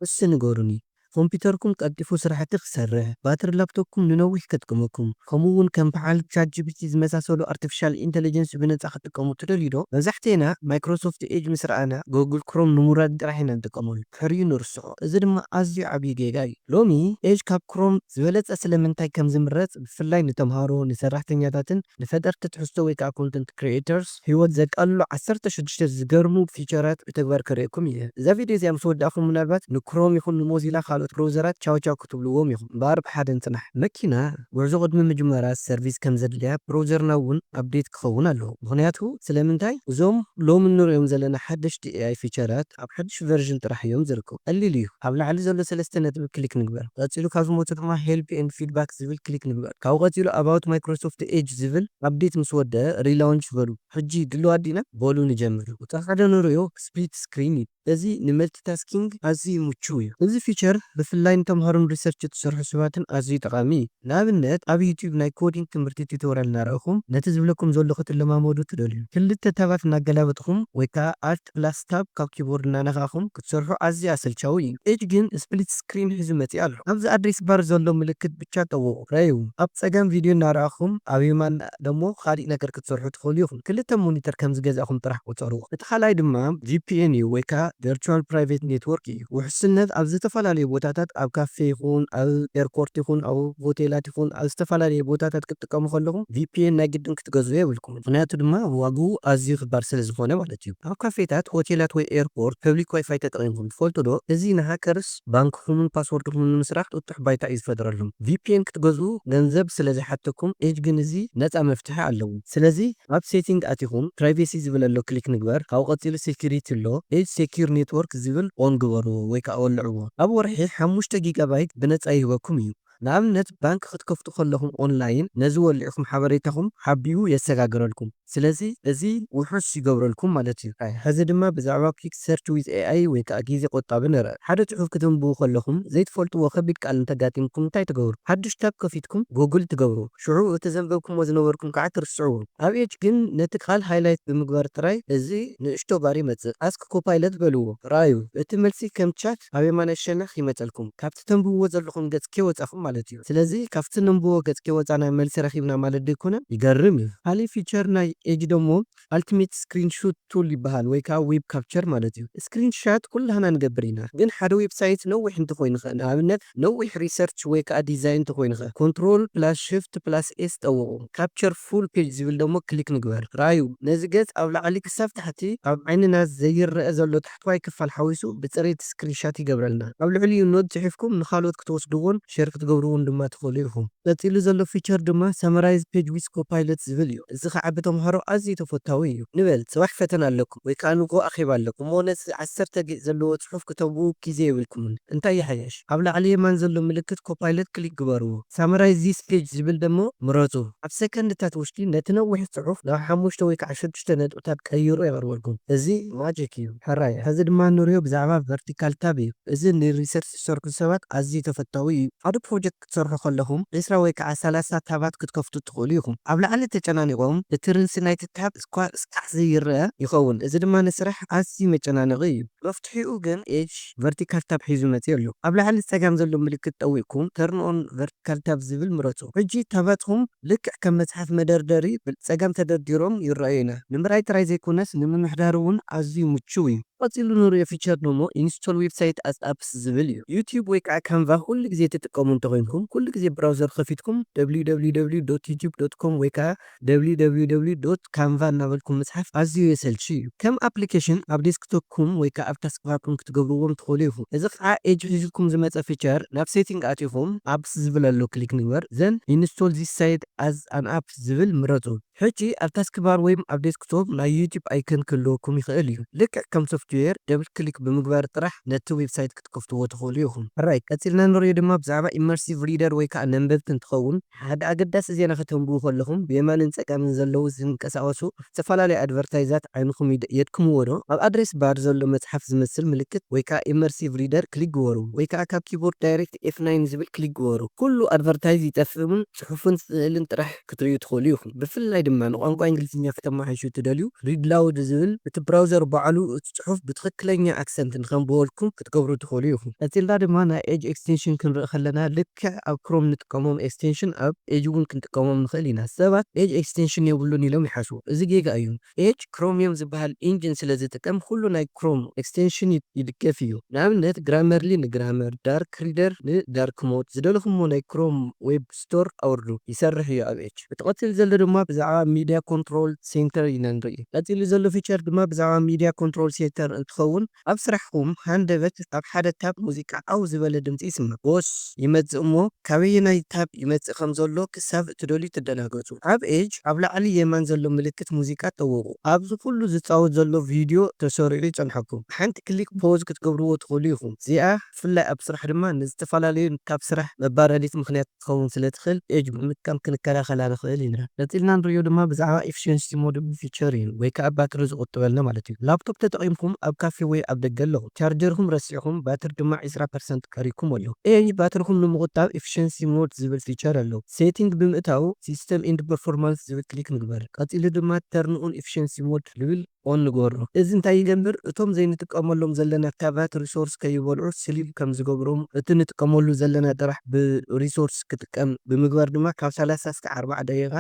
بس نقولني كمبيوتركم قديفو سرحتي خسره باتر لابتوبكم ننوي كتكمكم خمون كم بحال تشات جي بي تي زمساسولو ارتفيشال انتليجنس بنصح تقوموا تدليدو مزحتينا مايكروسوفت ايج مسرعنا جوجل كروم نمراد راحنا نتقمول حري نرسو اذا ما ازي عبي جاي لومي ايج كاب كروم زبلت اسلمنتاي كم زمرت بفلاي نتمهارو نسرحتنياتاتن نفدرت تحسو ويكا كونتنت كرييترز هيوت زك قالو 16 زقرمو فيتشرات بتكبر كريكم يه اذا فيديو زي مسود اخو منالبات نكروم يكون موزيلا خالوت بروزرات تشاو كتبلوهم يخون بارب حد انتنح مكينا ورزو قد من مجمرات سيرفيس كم زدليا بروزرنا ون ابديت كخونا له مغنياتو سلامنتاي زوم لو من نور يوم زلنا حدش دي اي فيتشرات اب حدش فيرجن طرح يوم زركو اللي ليو قبل على زلو سلستنة بالكليك نقبر قاتلو كاف موتو ما هيلب ان فيدباك زبل كليك نقبر كاو قاتلو اباوت مايكروسوفت ايج زبل ابديت مسودة ريلانش برو حجي دلو عدينا بولو نجمرو وتاخد نوريو سبيد سكرين እዚ ንመልቲታስኪንግ ኣዝዩ ምቹው እዩ እዚ ፊቸር ብፍላይ ንተምሃሮን ሪሰርች ትሰርሑ ሰባትን ኣዝዩ ጠቓሚ እዩ ንኣብነት ኣብ ዩቲዩብ ናይ ኮዲንግ ትምህርቲ ቱቶሪያል እናረእኹም ነቲ ዝብለኩም ዘሎ ክትለማመዱ ትደልዩ ክልተ ታባት እናገላበጥኹም ወይ ከዓ ኣልት ፕላስ ታብ ካብ ኪቦርድ እናነኻኹም ክትሰርሑ ኣዝዩ ኣሰልቻዊ እዩ ኤጅ ግን ስፕሊት ስክሪን ሒዙ መፂኡ ኣሎ ኣብዚ ኣድሬስ ባር ዘሎ ምልክት ብቻ ጠውቑ ረዩ ኣብ ፀጋም ቪድዮ እናረእኹም ኣብ የማን ደሞ ካሊእ ነገር ክትሰርሑ ትኽእሉ ኢኹም ክልተ ሞኒተር ከም ዝገዛእኹም ጥራሕ ቁፀሩ እቲ ካልኣይ ድማ ቪፒኤን እዩ ወይ ከዓ ቨርቹዋል ፕራይቬት ኔትወርክ እዩ ውሕስነት ኣብ ዝተፈላለዩ ቦታታት ኣብ ካፌ ይኹን ኣብ ኤርፖርት ይኹን ኣብ ሆቴላት ይኹን ኣብ ዝተፈላለዩ ቦታታት ክትጥቀሙ ከለኹም ቪፒኤን ናይ ግድን ክትገዝኡ የብልኩም ምክንያቱ ድማ ዋግኡ ኣዝዩ ክባር ስለ ዝኾነ ማለት እዩ ኣብ ካፌታት ሆቴላት ወይ ኤርፖርት ፐብሊክ ዋይፋይ ተጠቒምኩም ትፈልጡ ዶ እዚ ንሃከርስ ባንክኹምን ፓስወርድኹምን ንምስራሕ ጥጡሕ ባይታ እዩ ዝፈጥረሎም ቪፒኤን ክትገዝኡ ገንዘብ ስለ ዝሓተኩም ኤጅ ግን እዚ ነፃ መፍትሒ ኣለዎ ስለዚ ኣብ ሴቲንግ ኣቲኹም ፕራይቬሲ ዝብል ኣሎ ክሊክ ንግበር ካብኡ ቀፂሉ ሴኩሪቲ ኣሎ ኤጅ ሴኪር ኔትወርክ ዝብል ኦን ግበሩ ወይ ከዓ ወልዕዎ ኣብ ወርሒ 5 ጊጋባይት ብነፃ ይህበኩም እዩ ንኣብነት ባንክ ክትከፍቱ ከለኹም ኦንላይን ነዚ ወሊዕኹም ሓበሬታኹም ሓቢኡ የሰጋግረልኩም ስለዚ እዚ ውሑስ ይገብረልኩም ማለት እዩ ሕዚ ድማ ብዛዕባ ኩዊክ ሰርች ዊዝ ኤኣይ ወይ ከዓ ግዜ ቆጣቢ ንርአ ሓደ ፅሑፍ ክትንብቡ ከለኹም ዘይትፈልጥዎ ከቢድ ቃል እንተጋጢምኩም እንታይ ትገብሩ ሓድሽ ታብ ከፊትኩም ጉግል ትገብሩ ሽዑ እቲ ዘንበብኩምዎ ዝነበርኩም ከዓ ትርስዕዎ ኣብ ኤጅ ግን ነቲ ቃል ሃይላይት ብምግባር ጥራይ እዚ ንእሽቶ ባር ይመፅእ ኣስክ ኮፓይለት በልዎ ራዩ እቲ መልሲ ከም ቻት ኣብ የማናይ ሸነኽ ይመፀልኩም ካብቲ ተንብብዎ ዘለኹም ገጽ ከወፃኹም ማለት እዩ ስለዚ ካብቲ ነንብቦ ገጽ ከወፃና መልሲ ረኺብና ማለት ደይኮነ ይገርም እዩ ካሊእ ፊቸር ናይ ኤጅ ደሞ ኣልቲሜት ስክሪንሾት ቱል ይበሃል ወይ ከዓ ዌብ ካፕቸር ማለት እዩ ስክሪንሾት ኩላህና ንገብር ኢና ግን ሓደ ዌብሳይት ነዊሕ እንተኮይኑ ኸ ንኣብነት ነዊሕ ሪሰርች ወይ ከዓ ዲዛይን እንተኮይኑ ኸ ኮንትሮል ፕላስ ሽፍት ፕላስ ኤስ ጠውቑ ካፕቸር ፉል ፔጅ ዝብል ደሞ ክሊክ ንግበር ራዩ ነዚ ገጽ ኣብ ላዕሊ ክሳብ ታሕቲ ኣብ ዓይንና ዘይርአ ዘሎ ታሕተዋይ ክፋል ሓዊሱ ብፅሬት ስክሪንሾት ይገብረልና ኣብ ልዕሊኡ ኖት ፅሒፍኩም ንኻልኦት ክትወስድዎን ሼር ክትገብርዎን ድማ ትኽእሉ ኢኹም ቀፂሉ ዘሎ ፊቸር ድማ ሰመራይዝ ፔጅ ዊዝ ኮፓይለት ዝብል እዩ እዚ ከዓ ብተምሃሮ ኣዝዩ ተፈታዊ እዩ ንበል ፅባሕ ፈተና ኣለኩም ወይ ከዓ ንጎ ኣኼባ ኣለኩም እሞ ነዚ 10 ገጽ ዘለዎ ፅሑፍ ክተንብቡ ግዜ የብልኩምን እንታይ ይሓየሽ ኣብ ላዕሊ የማን ዘሎ ምልክት ኮፓይለት ክሊክ ግበርዎ ሰመራይዝ ዚስ ፔጅ ዝብል ደሞ ምረፁ ኣብ ሰከንድታት ውሽጢ ነቲ ነዊሕ ፅሑፍ ናብ 5 ወይ ከዓ 6 ነጥብታት ቀይሩ የቕርበልኩም እዚ ማጂክ እዩ ሕራይ ሕዚ ድማ ንሪኦ ብዛዕባ ቨርቲካል ታብ እዩ እዚ ንሪሰርች ዝሰርሑ ሰባት ኣዝዩ ተፈታዊ እዩ ሓደ ፕሮጀክት ክትሰርሑ ከለኹም 20 ወይ ከዓ 30 ታባት ክትከፍቱ ትኽእሉ ኢኹም ኣብ ላዕሊ ተጨናኒቖም እቲ ርእሲ ናይቲ ታብ እስካዕ ዘይርአ ይኸውን እዚ ድማ ንስራሕ ኣዝዩ መጨናነቒ እዩ መፍትሒኡ ግን ኤጅ ቨርቲካል ታብ ሒዙ መፅኡ ኣሎ ኣብ ላዕሊ ፀጋም ዘሎ ምልክት ጠዊቕኩም ተርን ኦን ቨርቲካል ታብ ዝብል ምረፁ ሕጂ ታባትኩም ልክዕ ከም መፅሓፍ መደርደሪ ብፀጋም ተደርዲሮም ይረአዩና ንምርኣይ ጥራይ ዘይኮነስ ንምምሕዳር እውን ኣዝዩ ምቹው እዩ ቀፂሉ ንሪኦ ፊቸር ደሞ ኢንስቶል ዌብሳይት ኣስ ኣፕስ ዝብል እዩ ዩቲዩብ ወይ ከዓ ካንቫ ኩሉ ግዜ ትጥቀሙ እንተኮይንኩም ኩሉ ግዜ ብራውዘር ከፊትኩም www.youtube.com ወይ ከዓ www.canva እናበልኩም ምፅሓፍ ኣዝዩ የሰልቺ እዩ ከም ኣፕሊኬሽን ኣብ ዴስክቶፕኩም ወይ ከዓ ኣብ ታስክባርኩም ክትገብርዎም ትኽእሉ ኢኹም እዚ ከዓ ኤጅ ሒዙኩም ዝመፀ ፊቸር ናብ ሴቲንግ ኣቲኹም ኣፕስ ዝብል ኣሎ ክሊክ ንግበር ዘን ኢንስቶል ዚስ ሳይት ኣዝ ኣን ኣፕ ዝብል ምረፁ ሕጂ ኣብ ታስክባር ወይም ኣብ ዴስክቶፕ ናይ ዩቲዩብ ኣይከን ክህልወኩም ይኽእል እዩ ልክዕ ከም ሶፍትዌር ደብል ክሊክ ብምግባር ጥራሕ ነቲ ዌብሳይት ክትከፍትዎ ትኽእሉ ኢኹም ራይ ቀፂልና ንሪኦ ድማ ብዛዕባ ኢመርሲቭ ሪደር ወይ ከዓ ነንበብቲ እንትኸውን ሓደ ኣገዳሲ ዜና ከተንብቡ ከለኹም ብየማንን ፀጋምን ዘለው ዝንቀሳቐሱ ዝተፈላለዩ ኣድቨርታይዛት ዓይንኹም የድክምዎ ዶ ኣብ ኣድሬስ ባር ዘሎ መፅሓፍ ዝመስል ምልክት ወይ ከዓ ኢመርሲቭ ሪደር ክሊክ ግበሩ ወይ ከዓ ካብ ኪቦርድ ዳይሬክት F9 ዝብል ክሊክ ግበሩ ኩሉ ኣድቨርታይዝ ይጠፍእምን ፅሑፍን ስእልን ጥራሕ ክትርእዩ ትኽእሉ ኢኹም ብፍላይ ድማ ንቋንቋ እንግሊዝኛ ከተመሓይሹ ትደልዩ ሪድ ላውድ ዝብል እቲ ብራውዘር ባዕሉ እቲ ፅሑፍ ጽሑፍ ብትክክለኛ ኣክሰንት ንኸንብበልኩም ክትገብሩ ትኽእሉ ኢኹም። ቀፂልና ድማ ናይ ኤጅ ኤክስቴንሽን ክንርኢ ከለና ልክዕ ኣብ ክሮም ንጥቀሞም ኤክስቴንሽን ኣብ ኤጅ እውን ክንጥቀሞም ንኽእል ኢና። ሰባት ኤጅ ኤክስቴንሽን የብሉን ኢሎም ይሓስቡ፣ እዚ ጌጋ እዩ። ኤጅ ክሮሚየም ዝበሃል ኢንጂን ስለ ዝጥቀም ኩሉ ናይ ክሮም ኤክስቴንሽን ይድገፍ እዩ። ንኣብነት ግራመርሊ ንግራመር፣ ዳርክ ሪደር ንዳርክ ሞድ ዝደለኹምዎ ናይ ክሮም ዌብ ስቶር ኣውርዱ ይሰርሕ እዩ ኣብ ኤጅ። ብትቐፂል ዘሎ ድማ ብዛዕባ ሚድያ ኮንትሮል ሴንተር ኢና ንርኢ። ቀፂሉ ዘሎ ፊቸር ድማ ብዛዕባ ሚድያ ኮንትሮል ሴንተር እንትኸውን ኣብ ስራሕኩም ሃንደበት ኣብ ሓደ ታብ ሙዚቃ ኣው ዝበለ ድምፂ ይስማዕ ቦስ ይመጽእ እሞ ካበየናይ ታብ ይመጽእ ከም ዘሎ ክሳብ እትደልዩ ትደናገጹ። ኣብ ኤጅ ኣብ ላዕሊ የማን ዘሎ ምልክት ሙዚቃ ጠውቁ። ኣብዚ ኩሉ ዝፃወት ዘሎ ቪድዮ ተሰሪዑ ይጸንሐኩም። ሓንቲ ክሊክ ፖዝ ክትገብርዎ ትኽእሉ ኢኹም። እዚኣ ብፍላይ ኣብ ስራሕ ድማ ንዝተፈላለዩ ካብ ስራሕ መባረሪት ምክንያት ትኸውን ስለ ትኽእል ኤጅ ብምጥቃም ክንከላኸላ ንኽእል ኢና። ቀፂልና ንሪኦ ድማ ብዛዕባ ኤፊሽንሲ ሞድ ፊቸር እዩ፣ ወይ ከዓ ባትሪ ዝቁጥበልና ማለት እዩ። ላፕቶፕ ተጠቒምኩም ኣብ ካፌ ወይ ኣብ ደገ ኣለኹ ቻርጀርኩም ረሲዕኩም ባትሪ ድማ 20% ቀሪኩም ኣሎ። ኤጅ ባትሪኩም ንምቁጣብ ኤፊሽንሲ ሞድ ዝብል ፊቸር ኣለዎ። ሴቲንግ ብምእታው ሲስተም ኢንድ ፐርፎርማንስ ዝብል ክሊክ ንግበር። ቀፂሉ ድማ ተርን ኦን ኤፊሽንሲ ሞድ ዝብል ኦን ንገሮ። እዚ እንታይ ይገብር? እቶም ዘይንጥቀመሎም ዘለና ታባት ሪሶርስ ከይበልዑ ስሊፕ ከም ዝገብሮም እቲ ንጥቀመሉ ዘለና ጥራሕ ብሪሶርስ ክጥቀም ብምግባር ድማ ካብ 30 እስካብ 40 ደቂቓ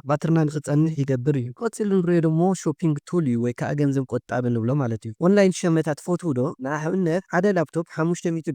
ባትርና ንክጸንሕ ይገብር እዩ። ቀፂሉ ንሪኦ ደሞ ሾፒንግ ቱል እዩ፣ ወይ ከዓ ገንዘብ ቆጣቢ ንብሎ ማለት እዩ። ኦንላይን ሸመታት ትፈትዉ ዶ? ንኣብነት ሓደ ላፕቶፕ $500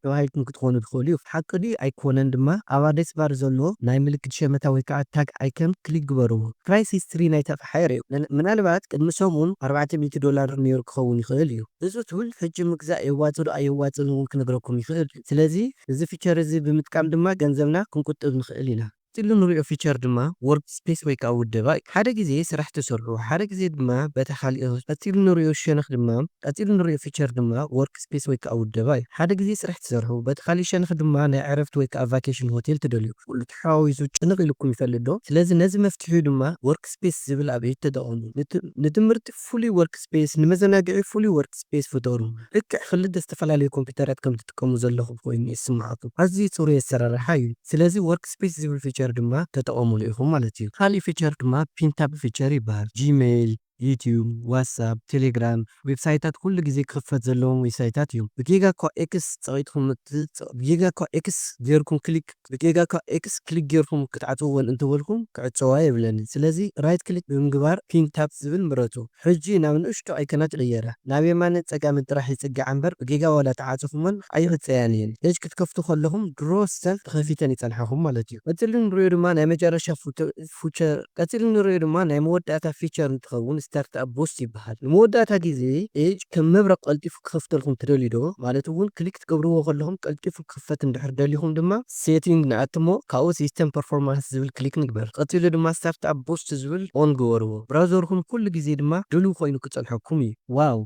ተባሂልኩም ክትኮኑ ትኽእሉ እዩ። ሓቂ ድዩ ኣይኮነን ድማ ኣብ ኣድሬስ ባር ዘሎ ናይ ምልክት ሸመታ ወይ ከዓ ታግ ኣይከን ክሊክ ግበርዎ። ፕራይስ ሂስትሪ ናይቲ ኣቕሓ የርእዩ። ምናልባት ቅድሚ ሰሙን $400 ነይሩ ክኸውን ይኽእል እዩ። እዚ ቱል ሕጂ ምግዛእ የዋጽእ ዶ ኣየዋጽእን እውን ክነግረኩም ይኽእል። ስለዚ እዚ ፊቸር እዚ ብምጥቃም ድማ ገንዘብና ክንቁጥብ ንኽእል ኢና። ቀፂሉ ንሪኦ ፊቸር ድማ ወርክ ስፔስ ወይ ከዓ ውደባ እዩ። ሓደ ግዜ ስራሕ ትሰርሑ፣ ሓደ ግዜ ድማ በታ ካሊእ። ቀፂሉ ንሪኦ ሸነኽ ድማ ቀፂሉ ንሪኦ ፊቸር ድማ ወርክ ስፔስ ወይ ከዓ ውደባ እዩ። ሓደ ግዜ ስራሕ ትሰርሑ፣ በታ ካሊእ ሸነኽ ድማ ናይ ዕረፍቲ ወይ ከዓ ቫኬሽን ሆቴል ትደልዩ። ኩሉ ተሓዋዊሱ ጭንቕ ኢልኩም ይፈልጥ ዶ? ስለዚ ነዚ መፍትሒ ድማ ወርክ ስፔስ ዝብል ኣብ ኤጅ ተጠቐሙ። ንትምህርቲ ፍሉይ ወርክ ስፔስ፣ ንመዘናግዒ ፍሉይ ወርክ ስፔስ ፍጠሩ። ልክዕ ክልተ ዝተፈላለዩ ኮምፒውተራት ከም ትጥቀሙ ዘለኹም ኮይኑ ይስምዓኩም። ኣዝዩ ጽሩይ ኣሰራርሓ እዩ። ስለዚ ወርክ ስፔስ ዝብል ፊቸር ድማ ተጠቐሙሉ ኢኹም ማለት እዩ። ካሊእ ፊቸር ድማ ፒንታብ ፊቸር ይበሃል። ጂሜይል፣ ዩቲዩብ፣ ዋትስኣፕ፣ ቴሌግራም ዌብሳይታት ኩሉ ግዜ ክኽፈት ዘለዎም ዌብሳይታት እዮም። ብጊጋኳ ኤክስ ፀቂጥኩም ብጊጋኳ ኤክስ ክሊክ ጌርኩም ክትዓጽውዎን እንትበልኩም ክዕጽዋ የብለኒ። ስለዚ ራይት ክሊክ ብምግባር ፒን ታብ ዝብል ምረጡ። ሕጂ ናብ ንእሽቶ ኣይከናት ቅየራ። ናብ የማንን ጸጋምን ጥራሕ ይጽጋዕ እምበር ብጊጋ ዋላ ተዓጽፉመን ኣይክጽያን እየን። ኤጅ ክትከፍቱ ከለኹም ድሮ ሰልፍ ተኸፊተን ይጸንሐኹም ማለት እዩ። ቀፂሉ ንሪኦ ድማ ናይ መጨረሻ ፊቸር ቀፂሉ ንሪኦ ድማ ናይ መወዳእታ ፊቸር እንትኸውን ስታርትኣፕ ቦስት ይበሃል። ንመወዳእታ ግዜ ኤጅ ከም መብረቕ ቀልጢፉ ክኸፍተልኩም ትደልዩ ዶ? ማለት እውን ክሊክ ትገብርዎ ከለኹም ቀልጢፉ ክኽፈት እንድሕር ደሊኹም ድማ ሴቲንግ ንኣትሞ ካብኡ ሲስተም ፐርፎርማንስ ዝብል ክሊክ ንግበር። ቀፂሉ ድማ ስታርትኣፕ ቦስት ዝብል ኦን ግበርዎ። ብራውዘርኩም ኩሉ ግዜ ድማ ድሉው ኮይኑ ክጸንሐኩም እዩ። ዋው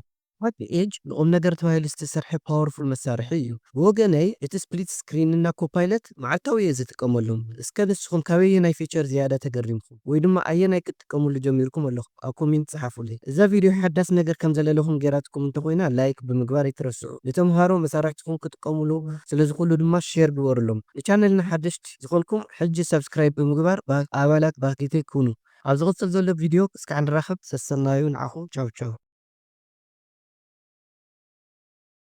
ኤጅ ንቁም ነገር ተባሂሉ ዝተሰርሐ ፓወርፉል መሳርሒ እዩ። ብወገነይ እቲ ስፕሊት ስክሪን እና ኮፓይለት መዓልታዊ እየ ዝጥቀመሎም። እስከ ንስኹም ካበየናይ ፊቸር ዝያዳ ተገሪምኩም ወይ ድማ ኣየናይ ክትጥቀሙሉ ጀሚርኩም ኣለኹም? ኣብ ኮሜንት ጻሓፉልይ። እዛ ቪድዮ ሓዳስ ነገር ከም ዘለለኹም ጌራትኩም እንተኮይና ላይክ ብምግባር ይትረስዑ። ንተምሃሮ መሳርሕትኩም ክትጥቀሙሉ ስለዝኽእሉ ድማ ሼር ግበሩሎም። ንቻነልና ሓደሽቲ ዝኾንኩም ሕጂ ሰብስክራይብ ብምግባር ኣባላት ባንኪ ኩኑ። ኣብ ዝቕፅል ዘሎ ቪድዮ እስካዕ ንራኸብ ሰሰናዩ ንዓኹም ቻው ቻው።